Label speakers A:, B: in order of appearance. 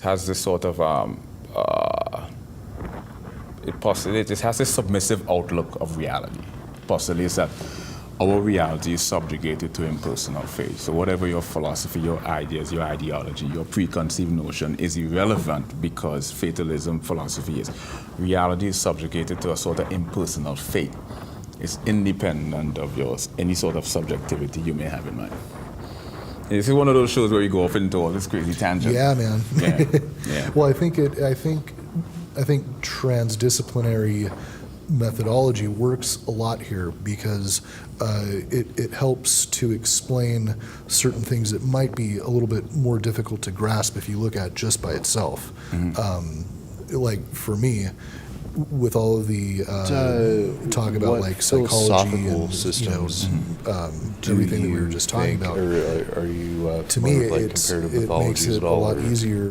A: has this sort of it has this submissive outlook of reality. Postulates that our reality is subjugated to impersonal fate. So whatever your philosophy, your ideas, your ideology, your preconceived notion is irrelevant, because fatalism philosophy is reality is subjugated to a sort of impersonal fate. It's independent of any sort of subjectivity you may have in mind. This is one of those shows where you go off into all this crazy tangent.
B: Yeah, man.
A: Yeah. Yeah.
B: Well, I think transdisciplinary methodology works a lot here, because it helps to explain certain things that might be a little bit more difficult to grasp if you look at just by itself. Mm-hmm. Like for me, with all of the talk about like psychology and
C: systems,
B: everything that we were just talking about,
C: or are you
B: to me
C: like
B: it
C: comparative
B: makes
C: pathology
B: it
C: at
B: a
C: all,
B: lot
C: or?
B: easier